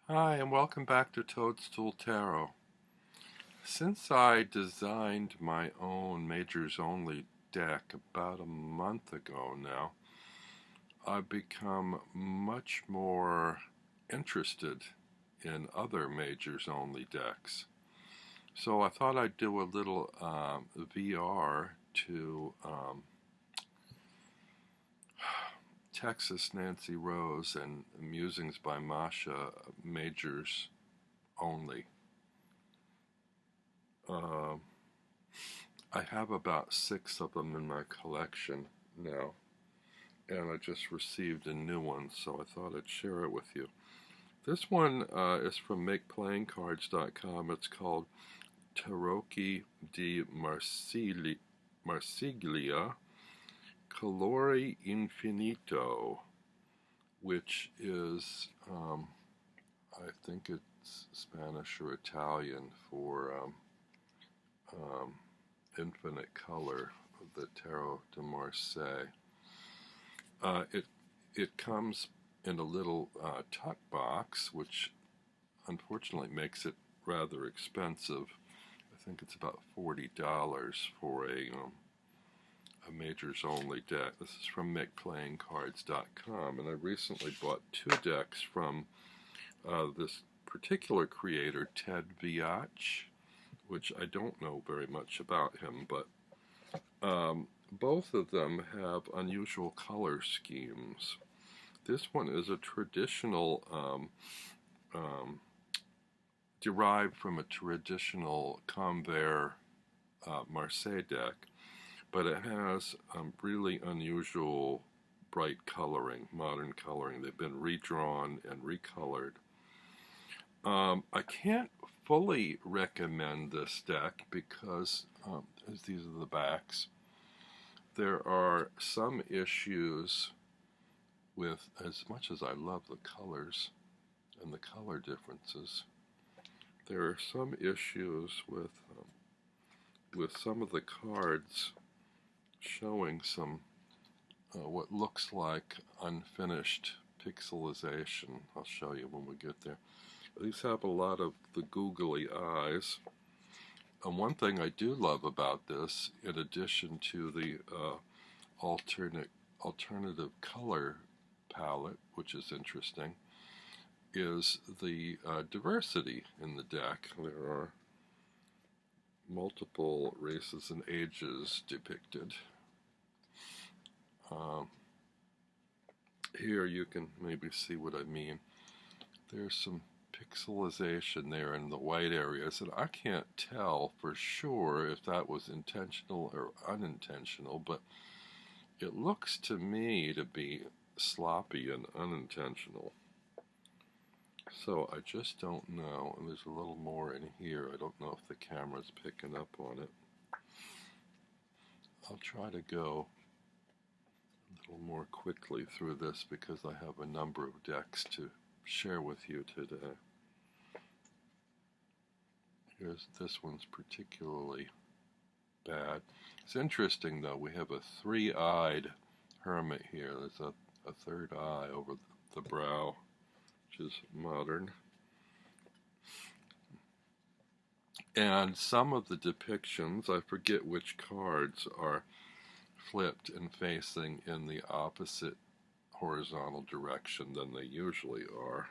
Hi, and welcome back to Toadstool Tarot. Since I designed my own Majors Only deck about a month ago now, I've become much more interested in other Majors Only decks. So I thought I'd do a little VR to Texas Nancy Rose and Musings by Mascha Majors Only. I have about 6 of them in my collection now, and I just received a new one, so I thought I'd share it with you. This one is from MakePlayingCards.com. It's called Tarocchi di Marsiglia Colore Infinito, which is, I think it's Spanish or Italian for infinite color of the Tarot de Marseille. It comes in a little tuck box, which unfortunately makes it rather expensive. I think it's about $40 for a Majors Only deck. This is from MakePlayingCards.com, and I recently bought 2 decks from this particular creator, Ted Veatch, which I don't know very much about him, but both of them have unusual color schemes. This one is a traditional, derived from a traditional Convert Marseille deck, but it has really unusual bright coloring, modern coloring. They've been redrawn and recolored. I can't fully recommend this deck because, as these are the backs, there are some issues with, as much as I love the colors and the color differences, there are some issues with some of the cards showing some what looks like unfinished pixelization. I'll show you when we get there. These have a lot of the googly eyes. And one thing I do love about this, in addition to the alternative color palette, which is interesting, is the diversity in the deck. There are multiple races and ages depicted. Here you can maybe see what I mean. There's some pixelization there in the white areas, and I can't tell for sure if that was intentional or unintentional, but it looks to me to be sloppy and unintentional. So I just don't know, and there's a little more in here. I don't know if the camera's picking up on it. I'll try to go a little more quickly through this because I have a number of decks to share with you today. Here's this one's particularly bad. It's interesting though, we have a 3-eyed hermit here. There's a third eye over the brow, which is modern. And some of the depictions, I forget which cards, are flipped and facing in the opposite horizontal direction than they usually are.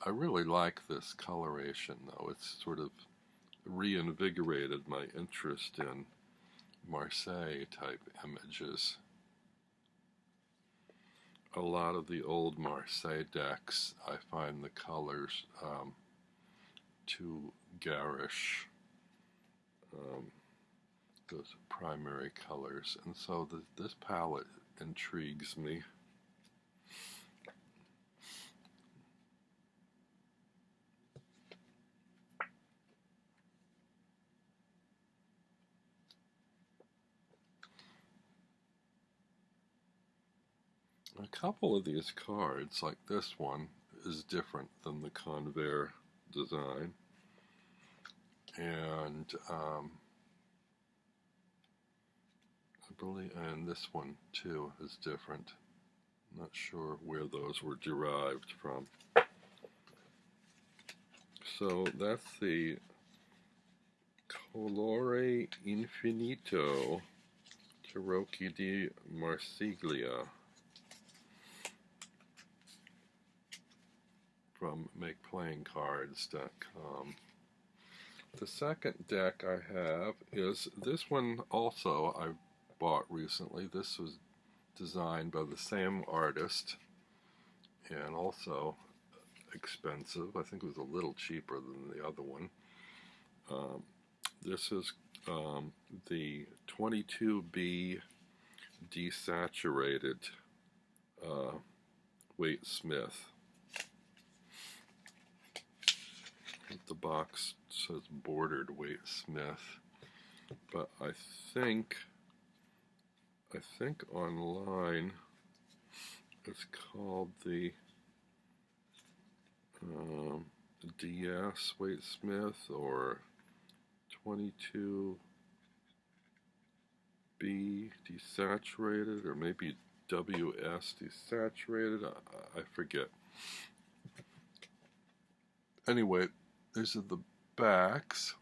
I really like this coloration though. It's sort of reinvigorated my interest in Marseille type images. A lot of the old Marseille decks, I find the colors too garish, those primary colors, and so this palette intrigues me. A couple of these cards, like this one, is different than the Convert design, and I believe, and this one too is different. Not sure where those were derived from. So that's the Colore Infinito Tarot di Marsiglia from MakePlayingCards.com. The second deck I have is this one also I bought recently. This was designed by the same artist and also expensive. I think it was a little cheaper than the other one. This is the 22B desaturated Waite Smith. The box says bordered Waite Smith, but I think online it's called the DS Waite Smith or 22B desaturated, or maybe WS desaturated. I forget. Anyway, these are the backs,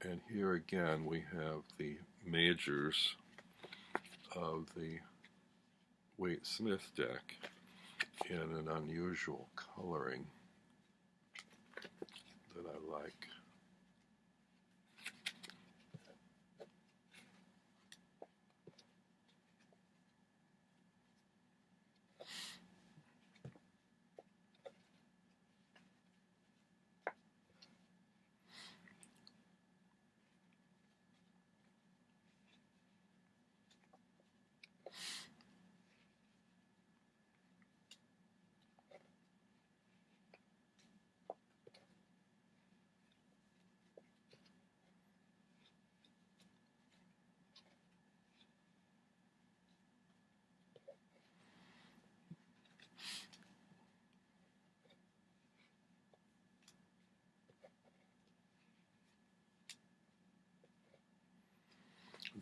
and here again we have the majors of the Waite Smith deck in an unusual coloring that I like.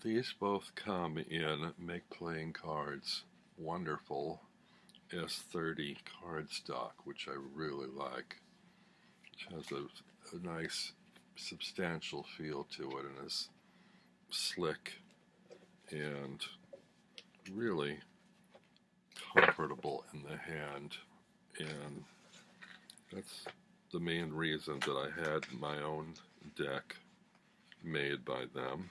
These both come in MakePlayingCards wonderful S30 cardstock, which I really like, which has a nice substantial feel to it and is slick and really comfortable in the hand, and that's the main reason that I had my own deck made by them.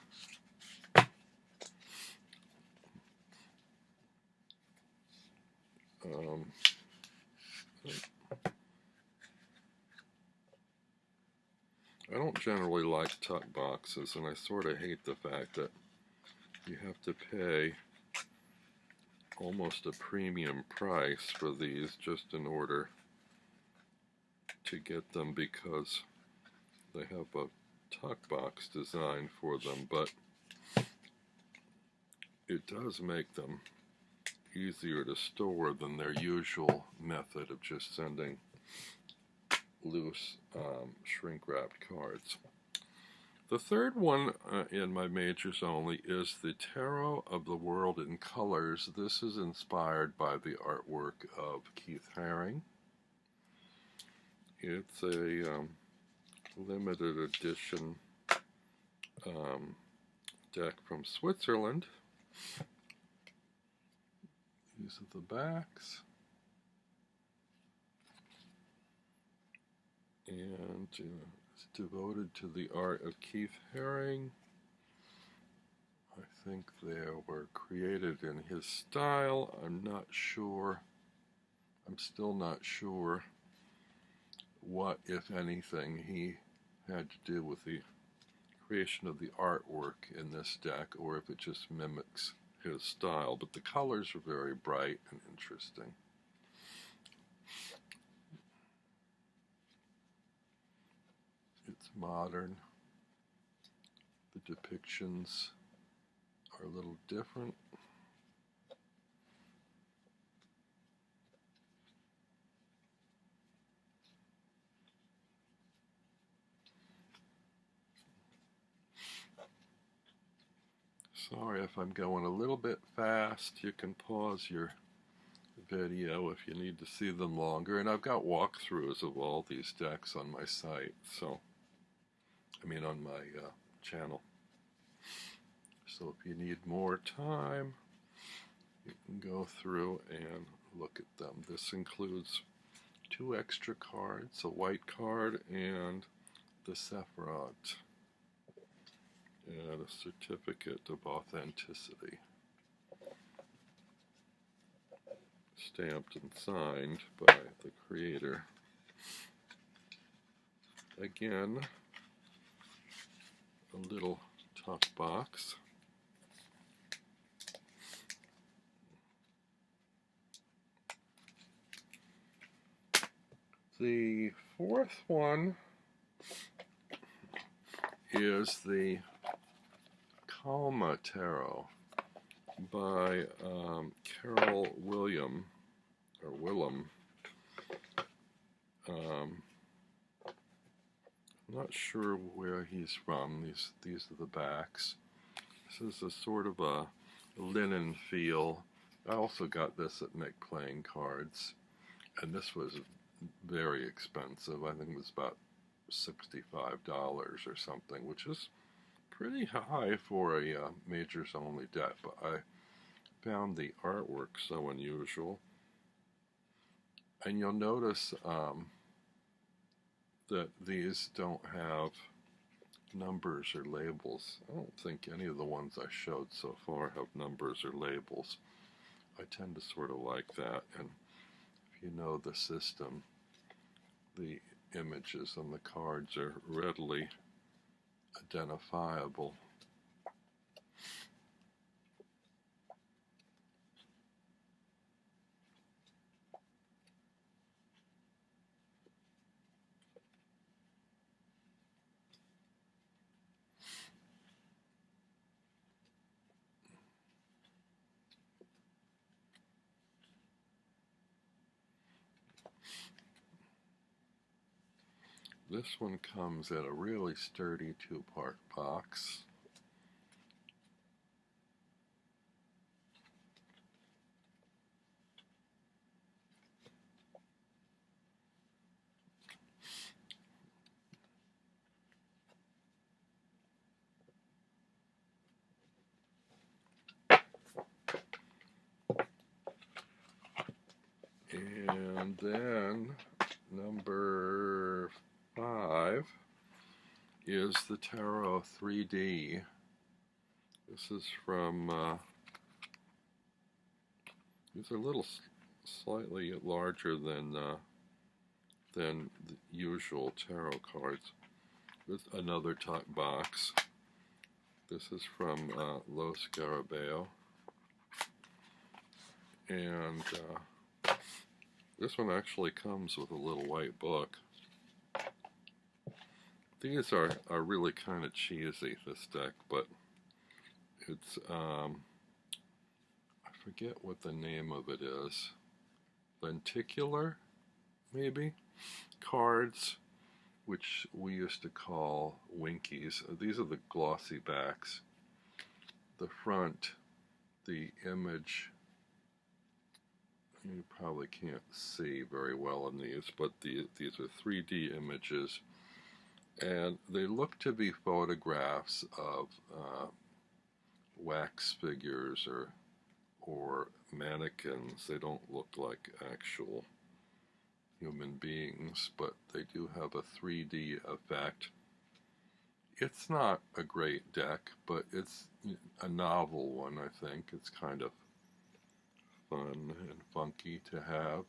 I don't generally like tuck boxes, and I sort of hate the fact that you have to pay almost a premium price for these just in order to get them, because they have a tuck box design for them, but it does make them easier to store than their usual method of just sending loose shrink-wrapped cards. The third one in my majors only is the Tarot of the World in Colors. This is inspired by the artwork of Keith Haring. It's a limited edition deck from Switzerland. These are the backs. And it's devoted to the art of Keith Haring. I think they were created in his style. I'm still not sure what, if anything, he had to do with the creation of the artwork in this deck, or if it just mimics his style, but the colors are very bright and interesting. It's modern. The depictions are a little different. Sorry if I'm going a little bit fast. You can pause your video if you need to see them longer. And I've got walkthroughs of all these decks on my site, so, on my channel. So if you need more time, you can go through and look at them. This includes 2 extra cards, a white card and the Sephiroth, and a certificate of authenticity, stamped and signed by the creator. Again, a little tough box. The fourth one is the Kalma Tarot by Karoll William, or Willem. I'm not sure where he's from. These are the backs. This is a sort of a linen feel. I also got this at MakePlayingCards, and this was very expensive. I think it was about $65 or something, which is pretty high for a majors only deck, but I found the artwork so unusual. And you'll notice that these don't have numbers or labels. I don't think any of the ones I showed so far have numbers or labels. I tend to sort of like that, and if you know the system, the images on the cards are readily identifiable. This one comes at a really sturdy 2-part box. And then number 5 is the Tarot 3D. This is from, these are a little slightly larger than the usual tarot cards. With another top box. This is from Lo Scarabeo. And this one actually comes with a little white book. These are really kind of cheesy, this deck, but it's, I forget what the name of it is. Lenticular, maybe? Cards, which we used to call Winkies. These are the glossy backs. The front, the image, you probably can't see very well in these, but these are 3D images, and they look to be photographs of wax figures or mannequins. They don't look like actual human beings, but they do have a 3D effect. It's not a great deck, but it's a novel one, I think. It's kind of fun and funky to have.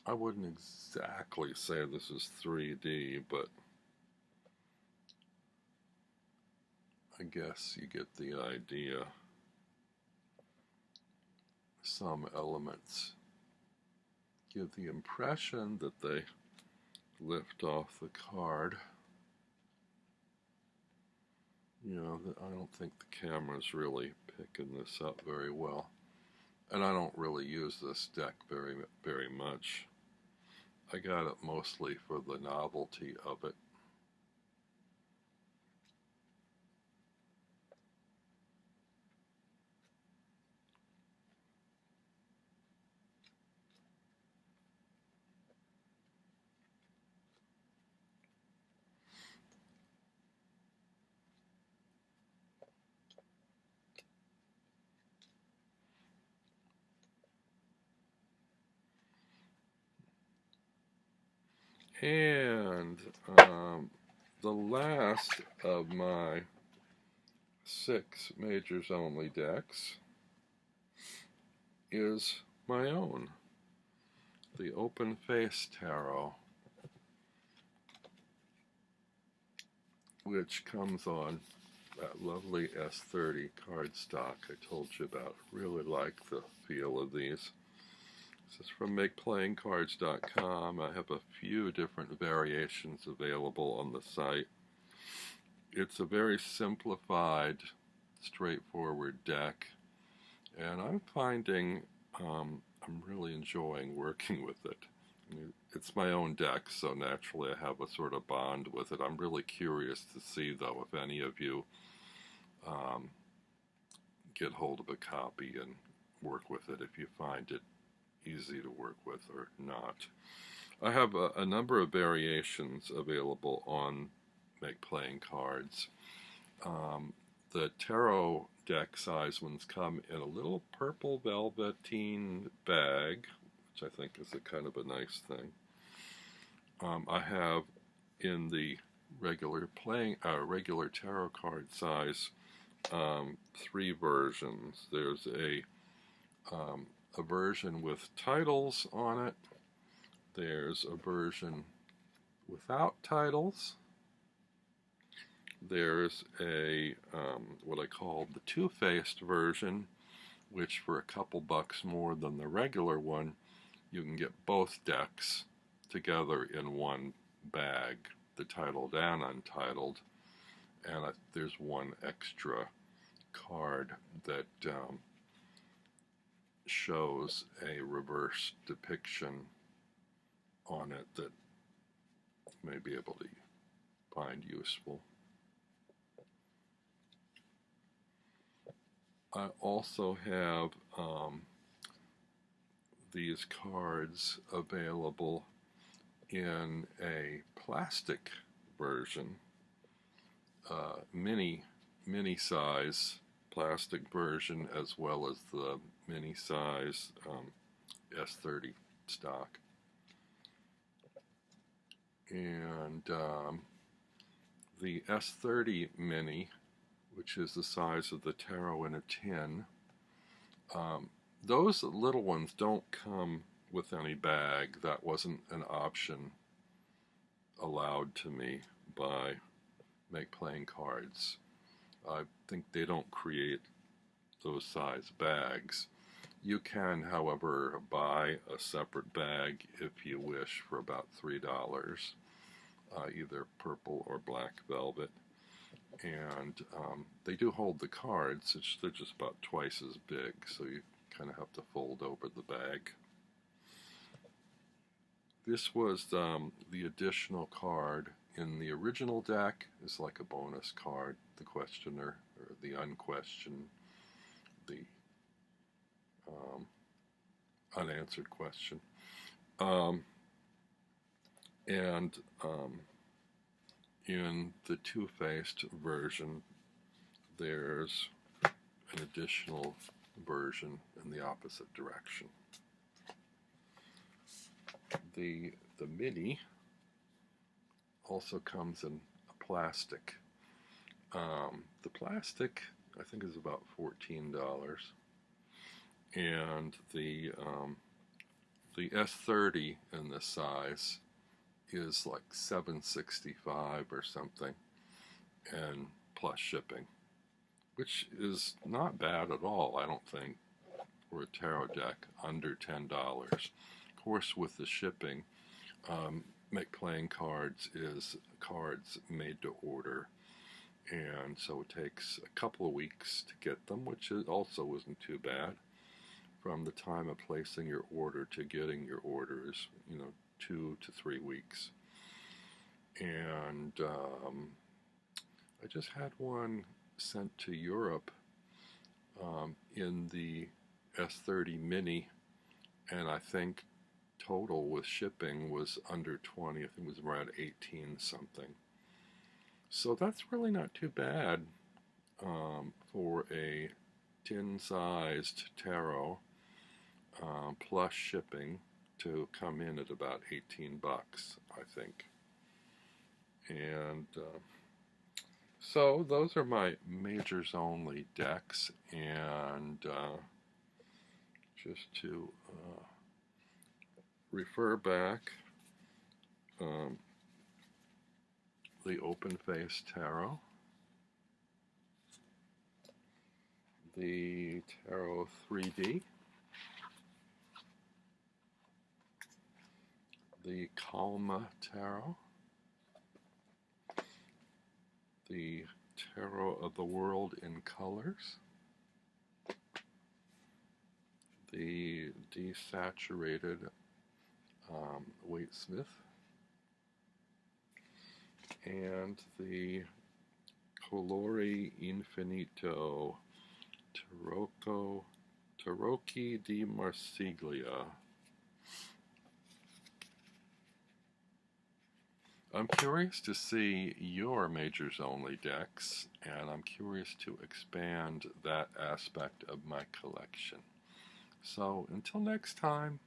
I wouldn't exactly say this is 3D, but I guess you get the idea. Some elements give the impression that they lift off the card. You know, I don't think the camera's really picking this up very well. And I don't really use this deck very much. I got it mostly for the novelty of it. And the last of my 6 majors only decks is my own, the Open Face Tarot, which comes on that lovely S30 cardstock I told you about. Really like the feel of these. This is from MakePlayingCards.com. I have a few different variations available on the site. It's a very simplified, straightforward deck, and I'm finding I'm really enjoying working with it. I mean, it's my own deck, so naturally I have a sort of bond with it. I'm really curious to see, though, if any of you get hold of a copy and work with it, if you find it easy to work with or not. I have a number of variations available on MakePlayingCards. The tarot deck size ones come in a little purple velveteen bag, which I think is a kind of a nice thing. I have in the regular tarot card size 3 versions. There's a version with titles on it. There's a version without titles. There's a what I call the two-faced version, which for a couple bucks more than the regular one, you can get both decks together in one bag, the titled and untitled. And there's one extra card that shows a reverse depiction on it that you may be able to find useful. I also have these cards available in a plastic version, mini size plastic version, as well as the mini size S30 stock. And the S30 mini, which is the size of the tarot in a tin, those little ones don't come with any bag. That wasn't an option allowed to me by MakePlayingCards. I think they don't create those size bags. You can, however, buy a separate bag if you wish for about $3, either purple or black velvet. And they do hold the cards. They're just about twice as big, so you kind of have to fold over the bag. This was the additional card in the original deck. Is like a bonus card, the questioner, or the unquestioned, the unanswered question. In the two-faced version, there's an additional version in the opposite direction. The mini also comes in a plastic. The plastic, I think, is about $14, and the S30 in this size is like $7.65 or something, and plus shipping, which is not bad at all, I don't think, for a tarot deck under $10. Of course, with the shipping, MakePlayingCards is cards made to order, and so it takes a couple of weeks to get them, which also isn't too bad. From the time of placing your order to getting your orders, 2 to 3 weeks. And I just had one sent to Europe in the S30 Mini, and I think total with shipping was under 20. I think it was around 18 something. So that's really not too bad for a tin-sized tarot plus shipping to come in at about 18 bucks, I think. And so those are my majors only decks, and just to refer back, the Open Face Tarot, the Tarot 3D, the Kalma Tarot, the Tarot of the World in Colors, the Desaturated Waite-Smith, and the Colore Infinito Tarocchi di Marsiglia. I'm curious to see your majors only decks, and I'm curious to expand that aspect of my collection. So until next time.